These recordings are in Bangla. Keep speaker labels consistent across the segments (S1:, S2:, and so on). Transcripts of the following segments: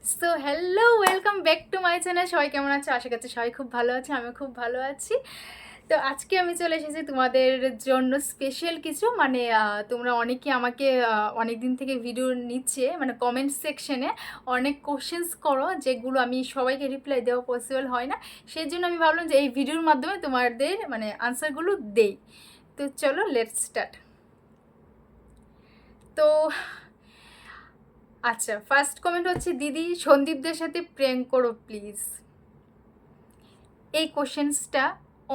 S1: So hello, welcome back to my channel. সবাই কেমন আছো? আশা করছি সবাই খুব ভালো আছে, আমি খুব ভালো আছি। তো আজকে আমি চলে এসেছি তোমাদের জন্য স্পেশাল কিছু, মানে তোমরা অনেকে আমাকে অনেক দিন থেকে ভিডিও নিচ্ছে, মানে কমেন্ট সেকশনে অনেক কোশ্চেন্স করো, যেগুলো আমি সবাইকে রিপ্লাই দেওয়া পসিবল হয় না। সেই জন্য আমি ভাবলাম যে এই ভিডিওর মাধ্যমে তোমাদের মানে আনসারগুলো দেই। তো চলো, লেটস স্টার্ট। তো আচ্ছা, ফার্স্ট কমেন্ট হচ্ছে, দিদি সন্দীপদের সাথে প্র্যাঙ্ক করো প্লিজ। এই কোশ্চেন্সটা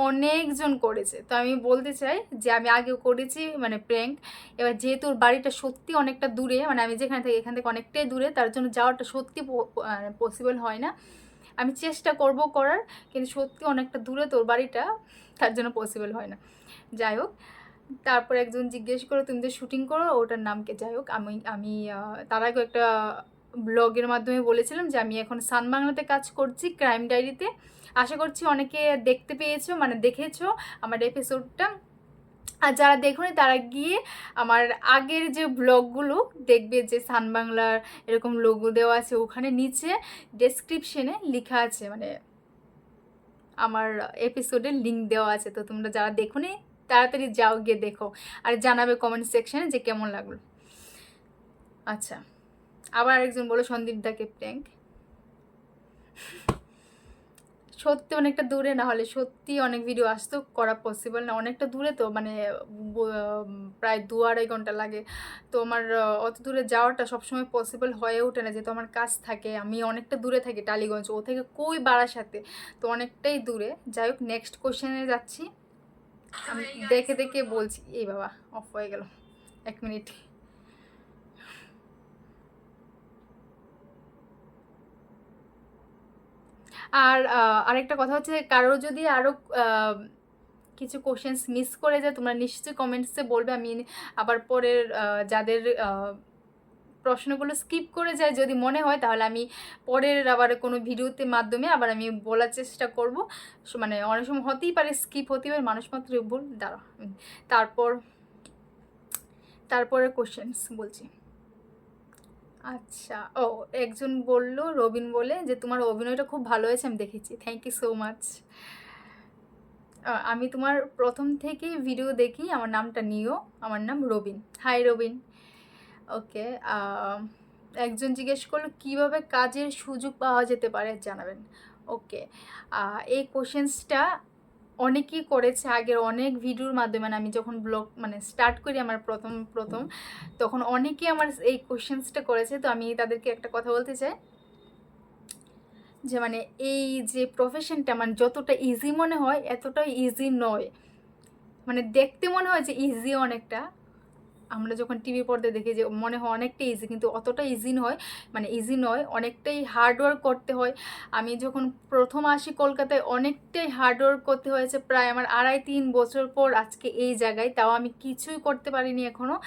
S1: অনেকজন করেছে, তো আমি বলতে চাই যে আমি আগেও করেছি মানে প্র্যাঙ্ক। এবার যেহেতু ওর বাড়িটা সত্যি অনেকটা দূরে, মানে আমি যেখানে থাকি এখান থেকে অনেকটাই দূরে, তার জন্য যাওয়াটা সত্যি পসিবল হয় না। আমি চেষ্টা করব করার, কিন্তু সত্যি অনেকটা দূরে তোর বাড়িটা, তার জন্য পসিবল হয় না। যাই হোক, তারপর একজন জিজ্ঞেস করো তুমি যে শুটিং করো ওটার নাম কে। যাই হোক, আমি আমি তার আগে একটা ব্লগের মাধ্যমে বলেছিলাম যে আমি এখন সান বাংলাতে কাজ করছি, ক্রাইম ডায়েরিতে। আশা করছি অনেকে দেখতে পেয়েছো, মানে দেখেছো আমার এপিসোডটা। আর যারা দেখোনি তারা গিয়ে আমার আগের যে ব্লগগুলো দেখবে, যে সান বাংলার এরকম লোগো দেওয়া আছে, ওখানে নিচে ডেসক্রিপশনে লেখা আছে, মানে আমার এপিসোডের লিঙ্ক দেওয়া আছে। তো তোমরা যারা দেখোনি তাড়াতাড়ি যাও, গিয়ে দেখো, আর জানাবে কমেন্ট সেকশনে যে কেমন লাগলো। আচ্ছা, আবার আরেকজন বলো সন্দীপ দাকে প্র্যাঙ্ক। সত্যি অনেকটা দূরে, না হলে সত্যি অনেক ভিডিও আসতো, করা পসিবল না, অনেকটা দূরে তো, মানে প্রায় 2-2.5 ঘন্টা লাগে। তো আমার অত দূরে যাওয়াটা সবসময় পসিবল হয়ে ওঠে না, যেহেতু আমার কাজ থাকে, আমি অনেকটা দূরে থাকি টালিগঞ্জ, ও থেকে কই বারাসাতে, তো অনেকটাই দূরে। যাই হোক, নেক্সট কোশ্চেনে যাচ্ছি। আমি দেখে দেখে বলছি, এই বাবা অফ হয়ে গেল, 1 মিনিট। আর আরেকটা কথা হচ্ছে, কারো যদি আরও কিছু কোশ্চেন্স মিস করে যায়, তোমরা নিশ্চয়ই কমেন্টসে বলবে, আমি আবার পরের যাদের প্রশ্নগুলো স্কিপ করে যায় যদি মনে হয়, তাহলে আমি পরের আবার কোনো ভিডিওতে মাধ্যমে আবার আমি বলার চেষ্টা করব। মানে অনেক সময় হতেই পারে স্কিপ, হতেই পারে, মানুষ মাত্র ভুল। দাঁড়া, তারপর তারপরে কোশ্চেন্স বলছি। আচ্ছা, ও একজন বলল, রবিন বলে, যে তোমার অভিনয়টা খুব ভালো হয়েছে, আমি দেখেছি, থ্যাংক ইউ সো মাচ। আমি তোমার প্রথম থেকেই ভিডিও দেখি, আমার নামটা নিও, আমার নাম রবিন। হাই রবিন। ওকে, একজন জিজ্ঞেস করলো কীভাবে কাজের সুযোগ পাওয়া যেতে পারে, জানাবেন। ওকে, এই কোশ্চেন্সটা অনেকেই করেছে আগের অনেক ভিডিওর মাধ্যমে, মানে আমি যখন ব্লগ মানে স্টার্ট করি আমার প্রথম প্রথম, তখন অনেকেই আমার এই কোশ্চেন্সটা করেছে। তো আমি তাদেরকে একটা কথা বলতে চাই, যে মানে এই যে প্রফেশনটা মানে যতটা ইজি মনে হয় এতটা ইজি নয়। মানে দেখতে মনে হয় যে ইজি অনেকটা, আমরা যখন টিভি পর্দায় দেখি যে মনে হয় অনেকটা ইজি, কিন্তু অতটা ইজি নয়, মানে ইজি নয়, অনেকটাই হার্ডওয়ার্ক করতে হয়। আমি যখন প্রথম আসি কলকাতায় অনেকটাই হার্ডওয়ার্ক করতে হয়েছে, প্রায় আমার 2.5-3 বছর পর আজকে এই জায়গায়, তাও আমি কিছুই করতে পারিনি এখনও।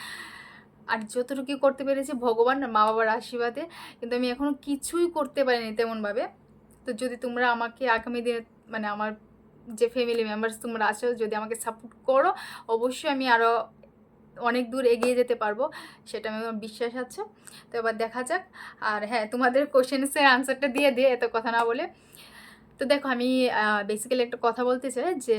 S1: আর যতটুকু করতে পেরেছি ভগবান মা বাবার আশীর্বাদে, কিন্তু আমি এখনও কিছুই করতে পারিনি তেমনভাবে। তো যদি তোমরা আমাকে আগামী দিনে, মানে আমার যে ফ্যামিলি মেম্বার্স তোমরা আছো, যদি আমাকে সাপোর্ট করো, অবশ্যই আমি আরও অনেক দূর এগিয়ে যেতে পারবো, সেটা আমার বিশ্বাস আছে। তো এবার দেখা যাক। আর হ্যাঁ, তোমাদের কোশ্চেন্সের আনসারটা দিয়ে দিয়ে এত কথা না বলে। তো দেখো, আমি বেসিক্যালি একটা কথা বলতে চাই, যে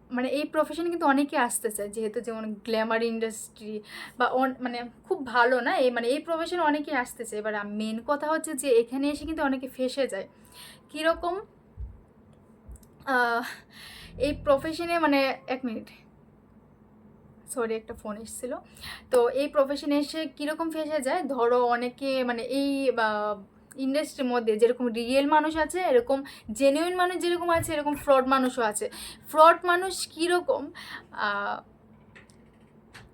S1: মানে এই প্রফেশনে কিন্তু অনেকে আসতে চায়, যেহেতু যেমন গ্ল্যামার ইন্ডাস্ট্রি বা মানে খুব ভালো না, এই মানে এই প্রফেশনে অনেকেই আসতে চায়। এবার মেন কথা হচ্ছে যে এখানে এসে কিন্তু অনেকে ফেসে যায়। কীরকম, এই প্রফেশনে মানে 1 মিনিট, সরি একটা ফোন এসেছিলো। তো এই প্রফেশনে এসে কীরকম ফেসে যায়, ধরো অনেকে মানে এই ইন্ডাস্ট্রির মধ্যে যেরকম রিয়েল মানুষ আছে, এরকম জেনুইন মানুষ যেরকম আছে, এরকম ফ্রড মানুষও আছে। ফ্রড মানুষ কীরকম,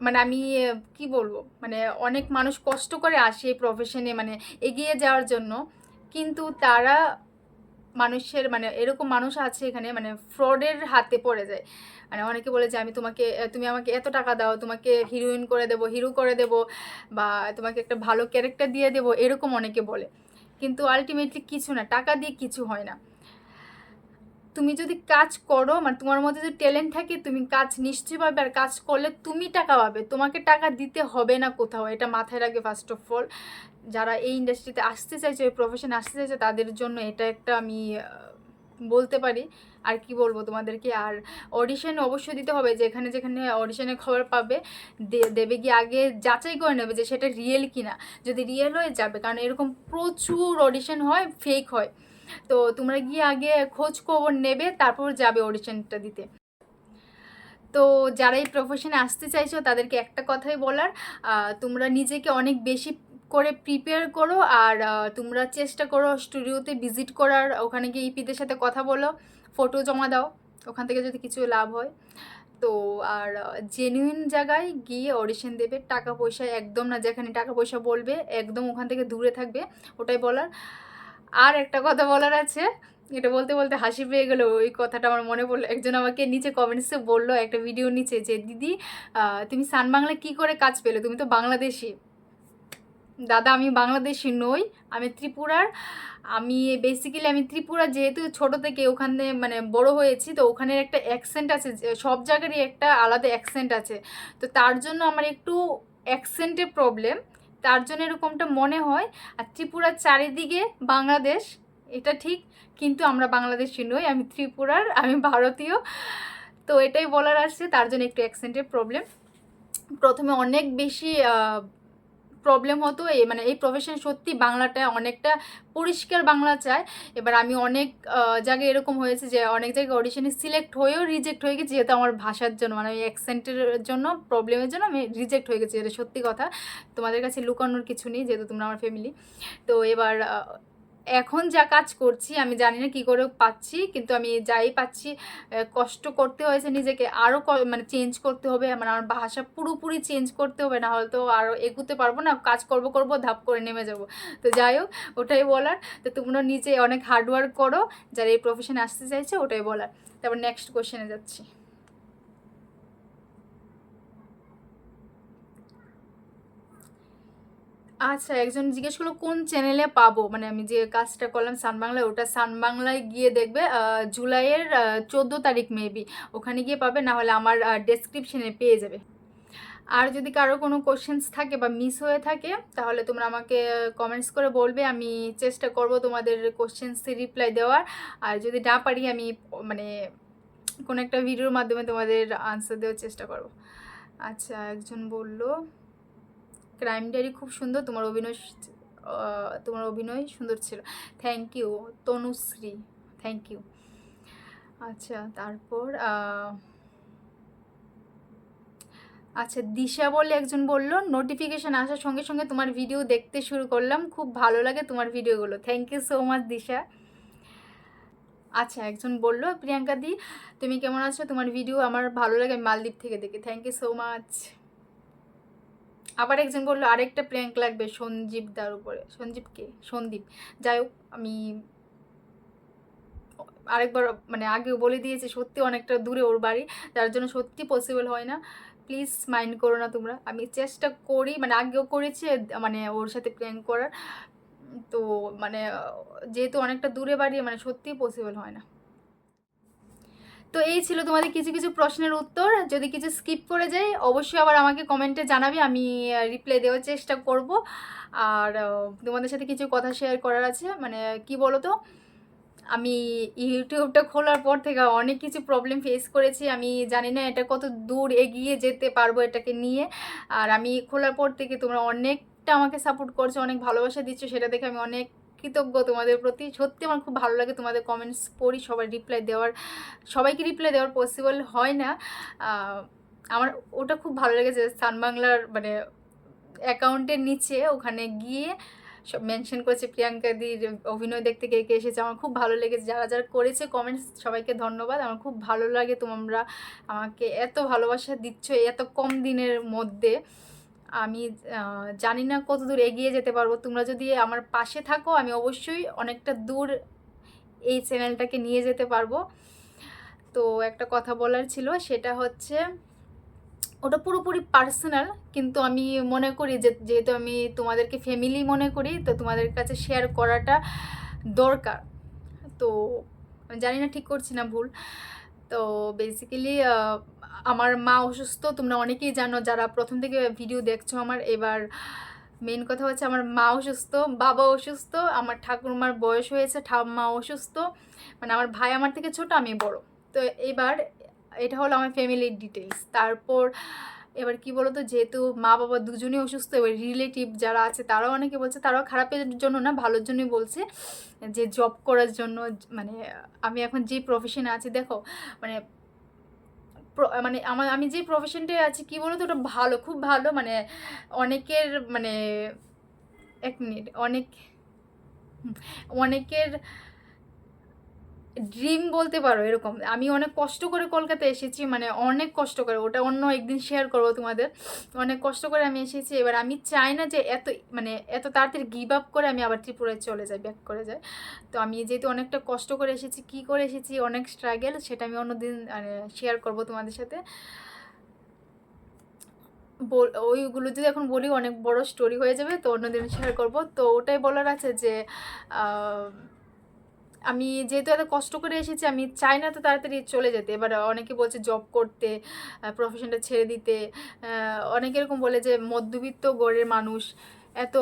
S1: মানে আমি কি বলবো, মানে অনেক মানুষ কষ্ট করে আসে এই প্রফেশনে মানে এগিয়ে যাওয়ার জন্য, কিন্তু তারা মানুষের মানে এরকম মানুষ আছে এখানে, মানে ফ্রডের হাতে পড়ে যায়। মানে অনেকে বলে যে আমি তোমাকে, তুমি আমাকে এত টাকা দাও, তোমাকে হিরোইন করে দেবো, হিরো করে দেবো, বা তোমাকে একটা ভালো ক্যারেক্টার দিয়ে দেবো, এরকম অনেকে বলে। কিন্তু আলটিমেটলি কিছু না, টাকা দিয়ে কিছু হয় না। তুমি যদি কাজ করো, মানে তোমার মধ্যে যদি ট্যালেন্ট থাকে, তুমি কাজ নিশ্চয়ই পাবে, আর কাজ করলে তুমি টাকা পাবে, তোমাকে টাকা দিতে হবে না কোথাও, এটা মাথায় রাখবে ফার্স্ট অফ অল। যারা এই ইন্ডাস্ট্রিতে আসতে চাইছে, ওই প্রফেশনে আসতে চাইছে, তাদের জন্য এটা একটা আমি বলতে পারি। আর কি বলবো তোমাদেরকে। আর অডিশন অবশ্যই দিতে হবে, যেখানে যেখানে অডিশনের খবর পাবে দেবে গিয়ে আগে যাচাই করে নেবে যে সেটা রিয়েল কিনা। যদি রিয়েল হয়ে যাবে, কারণ এরকম প্রচুর অডিশন হয়, ফেক হয়। তো তোমরা গিয়ে আগে খোঁজ খবর নেবে, তারপর যাবে অডিশনটা দিতে। তো যারা এই প্রফেশনে আসতে চাইছো তাদেরকে একটা কথাই বলার, তোমরা নিজেকে অনেক বেশি করে প্রিপেয়ার করো। আর তোমরা চেষ্টা করো স্টুডিওতে ভিজিট করার, ওখানে গিয়ে ইপিদের সাথে কথা বলো, ফটো জমা দাও, ওখান থেকে যদি কিছু লাভ হয়। তো আর জেনুইন জায়গায় গিয়ে অডিশন দেবে, টাকা পয়সা একদম না, যেখানে টাকা পয়সা বলবে একদম ওখান থেকে দূরে থাকবে, ওটাই বলার। আর একটা কথা বলার আছে, এটা বলতে বলতে হাসি পেয়ে গেলো, ওই কথাটা আমার মনে পড়লো। একজন আমাকে নিচে কমেন্টসে বললো একটা ভিডিও নিচে যে দিদি তুমি সান বাংলায় কী করে কাজ পেলে, তুমি তো বাংলাদেশি। দাদা আমি বাংলাদেশি নই, আমি ত্রিপুরার। আমি বেসিক্যালি আমি ত্রিপুরা, যেহেতু ছোটো থেকে ওখানে মানে বড় হয়েছি, তো ওখানের একটা অ্যাকসেন্ট আছে, সব জায়গারই একটা আলাদা অ্যাকসেন্ট আছে। তো তার জন্য আমার একটু অ্যাকসেন্টের প্রবলেম, তার জন্য এরকমটা মনে হয়। আর ত্রিপুরার চারিদিকে বাংলাদেশ, এটা ঠিক, কিন্তু আমরা বাংলাদেশি নই, আমি ত্রিপুরার, আমি ভারতীয়। তো এটাই বলার আছে, তার জন্য একটু অ্যাকসেন্টের প্রবলেম। প্রথমে অনেক বেশি প্রবলেম হতো, মানে এই প্রফেশন সত্যি বাংলাটা অনেকটা পরিষ্কার বাংলা চায়। এবার আমি অনেক জায়গায় এরকম হয়েছে যে অনেক জায়গায় অডিশনে সিলেক্ট হয়েও রিজেক্ট হয়ে গেছি, যেহেতু আমার ভাষার জন্য, মানে ওই অ্যাকসেন্টের জন্য, প্রবলেমের জন্য আমি রিজেক্ট হয়ে গেছি। এটা সত্যি কথা, তোমাদের কাছে লুকানোর কিছু নেই, যেহেতু তোমরা আমার ফ্যামিলি। তো এবার এখন যা কাজ করছি আমি জানি না কী করে পাচ্ছি, কিন্তু আমি যাই পাচ্ছি, কষ্ট করতে হয়েছে নিজেকে, আরও মানে চেঞ্জ করতে হবে, মানে আমার ভাষা পুরোপুরি চেঞ্জ করতে হবে, না হলে তো আরও এগোতে পারবো না, কাজ করব ধাপ করে নেমে যাব। তো যাই হোক, ওটাই বলার। তো তোমরা নিজে অনেক হার্ডওয়ার্ক করো, যারা এই প্রফেশনে আসতে চাইছে, ওটাই বলার। তারপর নেক্সট কোশ্চেনে যাচ্ছি। আচ্ছা, একজন জিজ্ঞেস করলো কোন চ্যানেলে পাবো, মানে আমি যে কাজটা করলাম সান বাংলায়, ওটা সান বাংলায় গিয়ে দেখবে, জুলাইয়ের 14 তারিখ মেবি, ওখানে গিয়ে পাবে, না হলে আমার ডেসক্রিপশনে পেয়ে যাবে। আর যদি কারো কোনো কোশ্চেন্স থাকে বা মিস হয়ে থাকে, তাহলে তোমরা আমাকে কমেন্টস করে বলবে, আমি চেষ্টা করব তোমাদের কোশ্চেন্সে রিপ্লাই দেওয়ার। আর যদি না পারি, আমি মানে কোনো একটা ভিডিওর মাধ্যমে তোমাদের আনসার দেওয়ার চেষ্টা করব। আচ্ছা, একজন বলল ক্রাইম ডায়েরি খুব সুন্দর, তোমার অভিনয় সুন্দর ছিল। Thank you Tanushree, thank you. আচ্ছা, তারপর আচ্ছা, দিশা বলে একজন বলল নোটিফিকেশান আসার সঙ্গে সঙ্গে তোমার ভিডিও দেখতে শুরু করলাম, খুব ভালো লাগে তোমার ভিডিওগুলো। থ্যাংক ইউ সো মাচ দিশা। আচ্ছা, একজন বলল প্রিয়াঙ্কা দি তুমি কেমন আছো, তোমার ভিডিও আমার ভালো লাগে, আমি মালদ্বীপ থেকে দেখি। Thank you so much. আবার একজন বললো আরেকটা প্র্যাঙ্ক লাগবে সঞ্জীব দার উপরে। সঞ্জীব কে? সন্দীপ। যাই হোক, আমি আরেকবার মানে আগেও বলে দিয়েছি, সত্যি অনেকটা দূরে ওর বাড়ি, যার জন্য সত্যি পসিবল হয় না। প্লিজ মাইন্ড করো না তোমরা, আমি চেষ্টা করি, মানে আগেও করেছি মানে ওর সাথে প্র্যাঙ্ক করার। তো মানে যেহেতু অনেকটা দূরে বাড়ি, মানে সত্যিই পসিবল হয় না। তো এই ছিল তোমাদের কিছু কিছু প্রশ্নের উত্তর। যদি কিছু স্কিপ করে যাই, অবশ্যই আবার আমাকে কমেন্টে জানাবে, আমি রিপ্লাই দেওয়ার চেষ্টা করব। আর তোমাদের সাথে কিছু কথা শেয়ার করার আছে, মানে কি বলো তো, আমি ইউটিউবটা খোলার পর থেকে অনেক কিছু প্রবলেম ফেস করেছি। আমি জানি না এটা কত দূর এগিয়ে যেতে পারবো এটাকে নিয়ে। আর আমি খোলার পর থেকে তোমরা অনেকটা আমাকে সাপোর্ট করছো, অনেক ভালোবাসা দিচ্ছ, সেটা দেখে আমি অনেক কৃতজ্ঞ তোমাদের প্রতি। সত্যি আমার খুব ভালো লাগে তোমাদের কমেন্টস পড়ি, সবাইকে রিপ্লাই দেওয়ার পসিবল হয় না। আমার ওটা খুব ভালো লেগেছে, সান বাংলার মানে অ্যাকাউন্টের নিচে ওখানে গিয়ে সব মেনশন করেছে প্রিয়াঙ্কাদির অভিনয় দেখতে কে কে এসেছে। আমার খুব ভালো লেগেছে, যারা যারা করেছে কমেন্টস সবাইকে ধন্যবাদ। আমার খুব ভালো লাগে তোমরা আমাকে এত ভালোবাসা দিচ্ছ এত কম দিনের মধ্যে। আমি জানি না কত দূর এগিয়ে যেতে পারবো, তোমরা যদি আমার পাশে থাকো আমি অবশ্যই অনেকটা দূর এই চ্যানেলটাকে নিয়ে যেতে পারবো। তো একটা কথা বলার ছিল, সেটা হচ্ছে ওটা পুরোপুরি পার্সোনাল, কিন্তু আমি মনে করি যে যেহেতু আমি তোমাদেরকে ফ্যামিলি মনে করি, তো তোমাদের কাছে শেয়ার করাটা দরকার। তো আমি জানি না ঠিক করছি না ভুল। তো বেসিক্যালি আমার মা অসুস্থ, তোমরা অনেকেই জানো যারা প্রথম থেকে ভিডিও দেখছো আমার। এবার মেন কথা হচ্ছে আমার মা অসুস্থ, বাবা অসুস্থ, আমার ঠাকুরমার বয়স হয়েছে, ঠাম্মা অসুস্থ, মানে আমার ভাই আমার থেকে ছোট, আমি বড়। তো এবার এটা হলো আমার ফ্যামিলির ডিটেলস। তারপর এবার কি বলতো, যেহেতু মা বাবা দুজনেই অসুস্থ, এবার রিলেটিভ যারা আছে তারাও অনেকে বলছে, তারাও খারাপের জন্য না, ভালোর জন্যই বলছে যে জব করার জন্য। মানে আমি এখন যে প্রফেশনে আছি দেখো, মানে মানে আমি যে প্রফেশনটায় আছি কি বলতো, ওটা ভালো, খুব ভালো, মানে অনেকের মানে এক মিনিট, অনেকের ড্রিম বলতে পারো এরকম। আমি অনেক কষ্ট করে কলকাতায় এসেছি, মানে অনেক কষ্ট করে, ওটা অন্য একদিন শেয়ার করবো তোমাদের। অনেক কষ্ট করে আমি এসেছি। এবার আমি চাই না যে এত তাড়াতাড়ি গিভ আপ করে আমি আবার ত্রিপুরায় চলে যাই, ব্যাক করে যাই। তো আমি যেহেতু অনেকটা কষ্ট করে এসেছি, কি করে এসেছি, অনেক স্ট্রাগল, সেটা আমি অন্যদিন মানে শেয়ার করবো তোমাদের সাথে। ওইগুলো যদি এখন বলি অনেক বড় স্টোরি হয়ে যাবে, তো অন্যদিন শেয়ার করব। তো ওটাই বলার আছে যে আমি যেহেতু এত কষ্ট করে এসেছি, আমি চাই না তো তাড়াতাড়ি চলে যেতে। এবার অনেকে বলছে জব করতে, প্রফেশনটা ছেড়ে দিতে। অনেকে এরকম বলে যে মধ্যবিত্ত গড়ের মানুষ এত,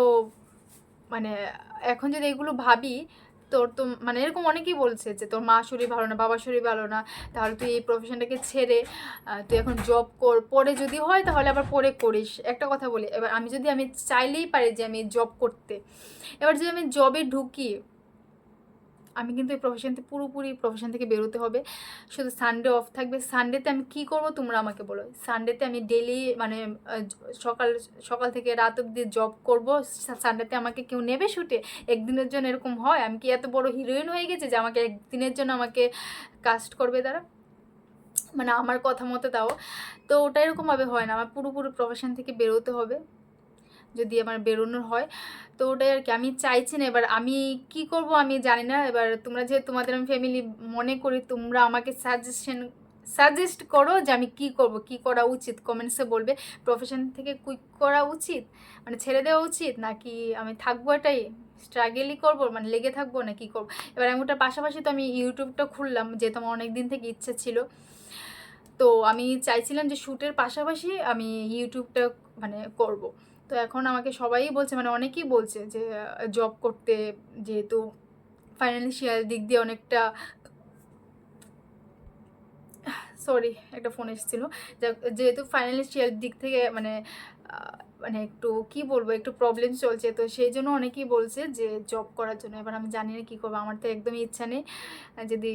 S1: মানে এখন যদি এগুলো ভাবি, তোর তো মানে এরকম অনেকেই বলছে যে তোর মা শরীর ভালো না, বাবার শরীর ভালো না, তাহলে তুই এই প্রফেশনটাকে ছেড়ে তুই এখন জব কর, পরে যদি হয় তাহলে আবার পরে করিস। একটা কথা বলি, এবার আমি চাইলেই পারি যে আমি জব করতে, এবার যদি আমি জবে ঢুকি, আমি কিন্তু এই পুরোপুরি প্রফেশন থেকে বেরোতে হবে। শুধু সানডে অফ থাকবে। সানডেতে আমি কি করব তোমরা আমাকে বলো। সানডেতে আমি ডেলি মানে সকাল সকাল থেকে রাত অবধি জব করব। সানডেতে আমাকে কেউ নেবে শুটে? একদিনের জন্য এরকম হয়? আমি কি এত বড় হিরোইন হয়ে গেছে যে আমাকে একদিনের জন্য আমাকে কাস্ট করবে তারা? মানে আমার কথা মতো দাও। তো ওটা এরকমভাবে হয় না, আমার পুরোপুরি প্রফেশন থেকে বেরোতে হবে যদি আমার বেরোনোর হয়। তো ওটাই আর কি আমি চাইছি না। এবার আমি কি করব আমি জানি না। এবার তোমরা যেহেতু তোমাদের আমি ফ্যামিলি মনে করি, তোমরা আমাকে সাজেস্ট করো যে আমি কি করব, কি করা উচিত, কমেন্টসে বলবে। প্রফেশন থেকে কুইক করা উচিত, মানে ছেড়ে দেওয়া উচিত, নাকি আমি থাকবো এটাই স্ট্রাগলই করবো, মানে লেগে থাকবো, না কি করবো। এবার আমি ওটার পাশাপাশি তো আমি ইউটিউবটা খুললাম, যেহেতু আমার অনেক দিন থেকে ইচ্ছে ছিল। তো আমি চাইছিলাম যে শ্যুটের পাশাপাশি আমি ইউটিউবটা মানে করব। তো এখন আমাকে সবাই বলছে, মানে অনেকেই বলছে যে জব করতে, যেহেতু ফাইন্যান্সিয়াল দিক দিয়ে অনেকটা, সরি একটা ফোন এসেছিলো, যেহেতু ফাইন্যান্সিয়াল দিক থেকে মানে মানে একটু কি বলবো, একটু প্রবলেম চলছে, তো সেই জন্য অনেকেই বলছে যে জব করার জন্য। এবার আমি জানি না কী করবো, আমার তো একদমই ইচ্ছা নেই। যদি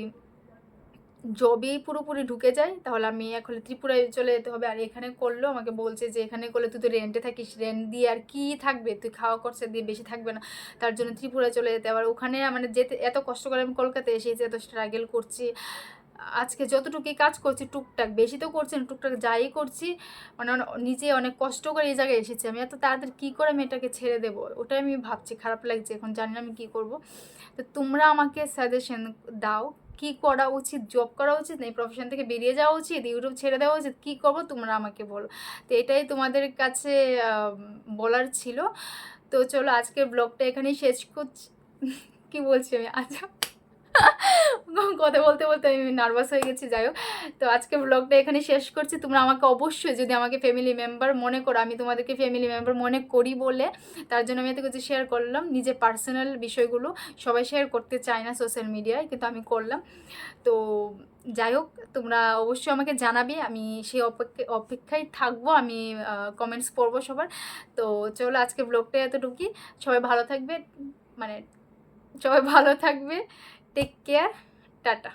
S1: জবেই পুরোপুরি ঢুকে যায় তাহলে আমি এখন ত্রিপুরায় চলে যেতে হবে। আর এখানে করলেও আমাকে বলছে যে এখানে করলে তুই তো রেন্টে থাকিস, রেন্ট দিয়ে আর কি থাকবে, তুই খাওয়া খরচা দিয়ে বেশি থাকবে না, তার জন্য ত্রিপুরায় চলে যেতে। আবার ওখানে মানে যেতে এত কষ্ট করে আমি কলকাতায় এসেছি, এত স্ট্রাগল করছি, আজকে যতটুকুই কাজ করছি টুকটাক, বেশি তো করছি না, টুকটাক যাই করছি, মানে নিজে অনেক কষ্ট করে এই জায়গায় এসেছি। আমি এত তাড়াতাড়ি কী করে আমি এটাকে ছেড়ে দেবো, ওটাই আমি ভাবছি, খারাপ লাগছে, এখন জানি না আমি কী করবো। তো তোমরা আমাকে সাজেশন দাও, কি করা উচিত, জব করা উচিত, না এই প্রফেশন থেকে বেরিয়ে যাওয়া উচিত, ইউটিউব ছেড়ে দেওয়া উচিত, কী করবো তোমরা আমাকে বলো। তো এটাই তোমাদের কাছে বলার ছিল। তো চলো আজকের ব্লগটা এখানেই শেষ করছি। কি বলছি আমি, আচ্ছা কথা বলতে বলতে আমি নার্ভাস হয়ে গেছি, যাই হোক। তো আজকে ব্লগটা এখানে শেষ করছি। তোমরা আমাকে অবশ্যই, যদি আমাকে ফ্যামিলি মেম্বার মনে করো, আমি তোমাদেরকে ফ্যামিলি মেম্বার মনে করি বলে তার জন্য আমি এত কিছু শেয়ার করলাম, নিজের পার্সোনাল বিষয়গুলো সবাই শেয়ার করতে চায় না সোশ্যাল মিডিয়ায়, কিন্তু আমি করলাম। তো যাই হোক, তোমরা অবশ্যই আমাকে জানাবে, আমি সেই অপেক্ষায় থাকবো, আমি কমেন্টস পড়বো সবার। তো চলো আজকে ব্লগটা এতটুকুই। সবাই ভালো থাকবে, মানে সবাই ভালো থাকবে, টেক কেয়ার, টাটা।